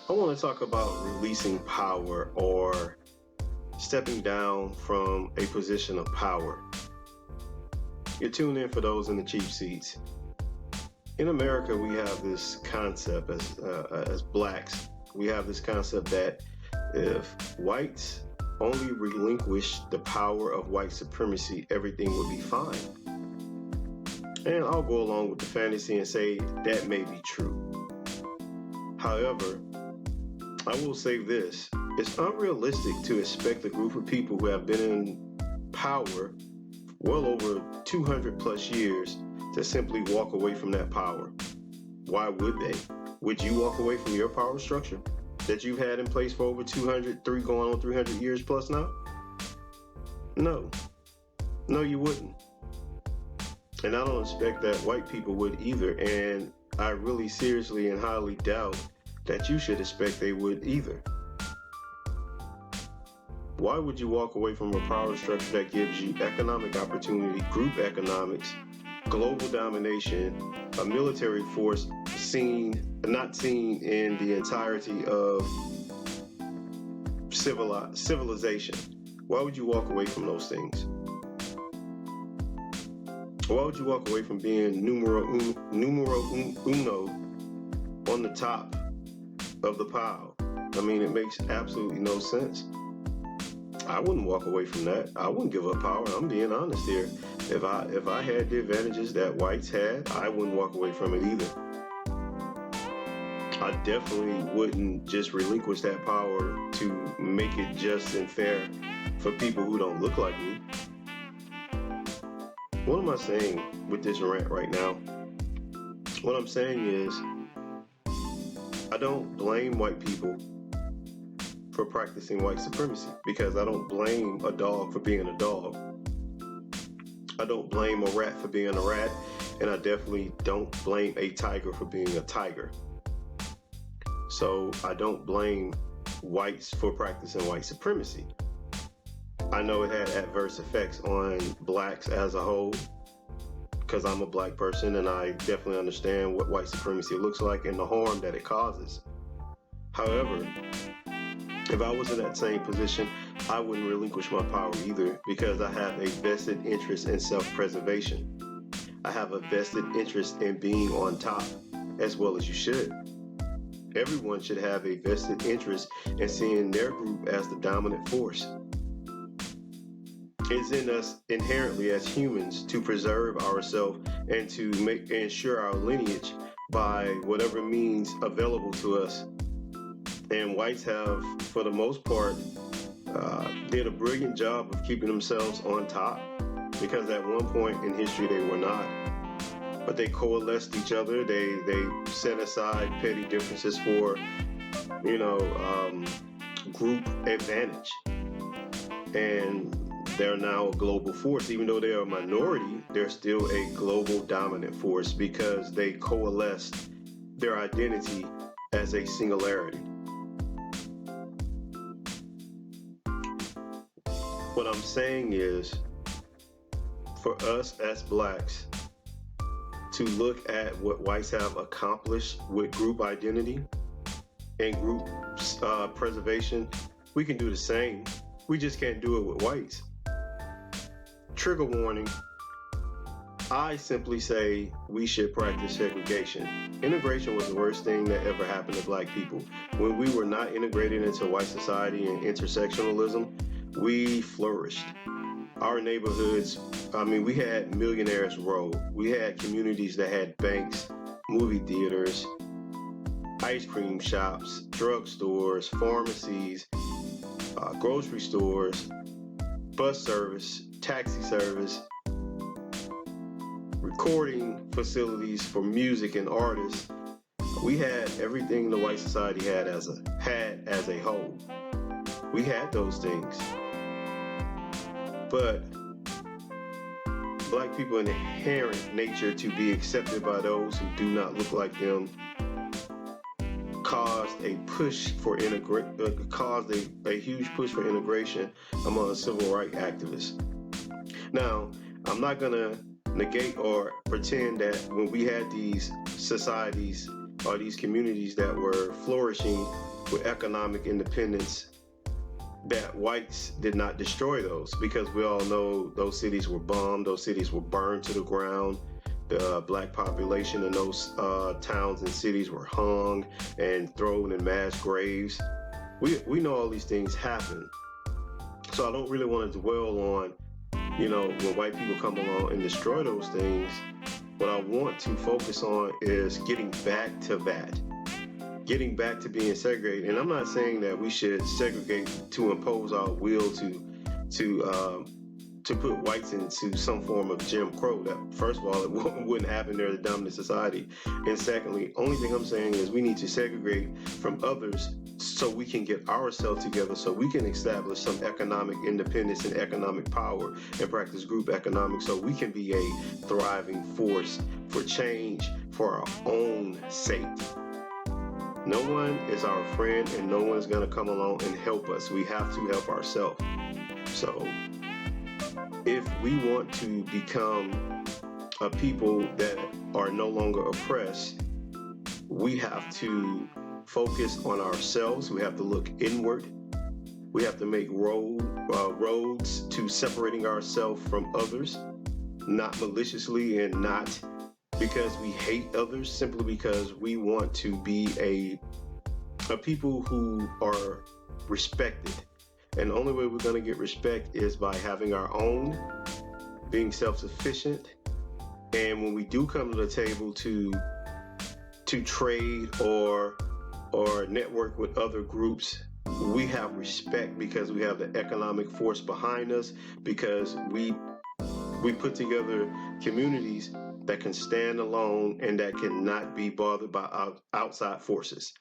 I want to talk about releasing power or stepping down from a position of power. You're tuned in for those in the cheap seats. In America, we have this concept as blacks. We have this concept that if whites only relinquish the power of white supremacy, everything would be fine. And I'll go along with the fantasy and say that may be true. However, I will say this. It's unrealistic to expect a group of people who have been in power well over 200 plus years to simply walk away from that power. Why would they? Would you walk away from your power structure that you've had in place for over 200, going on 300 years plus now? No. No, you wouldn't. And I don't expect that white people would either. And I really seriously and highly doubt that you should expect they would either. Why would you walk away from a power structure that gives you economic opportunity, group economics, global domination, a military force not seen in the entirety of civilization? Why would you walk away from those things? Why would you walk away from being numero uno on the top of the pile? I mean, it makes absolutely no sense. I wouldn't walk away from that. I wouldn't give up power. I'm being honest here. If I had the advantages that whites had, I wouldn't walk away from it either. I definitely wouldn't just relinquish that power to make it just and fair for people who don't look like me. What am I saying with this rant right now? What I'm saying is, I don't blame white people for practicing white supremacy, because I don't blame a dog for being a dog. I don't blame a rat for being a rat, and I definitely don't blame a tiger for being a tiger. So I don't blame whites for practicing white supremacy. I know it had adverse effects on blacks as a whole, because I'm a black person and I definitely understand what white supremacy looks like and the harm that it causes. However, if I was in that same position, I wouldn't relinquish my power either, because I have a vested interest in self-preservation. I have a vested interest in being on top, as well as you should. Everyone should have a vested interest in seeing their group as the dominant force. It's in us inherently as humans to preserve ourselves and to ensure our lineage by whatever means available to us. And whites have, for the most part, did a brilliant job of keeping themselves on top, because at one point in history they were not. But they coalesced each other. They set aside petty differences for, group advantage. And they're now a global force. Even though they're a minority, they're still a global dominant force because they coalesced their identity as a singularity. What I'm saying is, for us as blacks to look at what whites have accomplished with group identity and group preservation, we can do the same. We just can't do it with whites. Trigger warning. I simply say we should practice segregation. Integration was the worst thing that ever happened to black people. When we were not integrated into white society and intersectionalism, we flourished. Our neighborhoods, we had Millionaires Row. We had communities that had banks, movie theaters, ice cream shops, drugstores, pharmacies, grocery stores, bus service, taxi service, recording facilities for music and artists. We had everything the white society had as a whole. We had those things. But black people in inherent nature to be accepted by those who do not look like them caused a huge push for integration among civil rights activists. Now, I'm not gonna negate or pretend that when we had these societies are these communities that were flourishing with economic independence, that whites did not destroy those, because we all know those cities were bombed, those cities were burned to the ground. The black population in those towns and cities were hung and thrown in mass graves. We know all these things happen. So I don't really want to dwell on, when white people come along and destroy those things. What I want to focus on is getting back to that, getting back to being segregated. And I'm not saying that we should segregate to impose our will to to put whites into some form of Jim Crow. That, first of all, it wouldn't happen. They're the dominant society. And secondly, only thing I'm saying is we need to segregate from others so we can get ourselves together, so we can establish some economic independence and economic power and practice group economics, so we can be a thriving force for change for our own sake. No one is our friend, and no one's going to come along and help us. We have to help ourselves. So if we want to become a people that are no longer oppressed, we have to focus on ourselves. We have to look inward. We have to make roads to separating ourselves from others, not maliciously and not because we hate others, simply because we want to be a people who are respected. And the only way we're going to get respect is by having our own, being self-sufficient. And when we do come to the table to trade or network with other groups, we have respect because we have the economic force behind us, because we put together communities that can stand alone and that cannot be bothered by outside forces.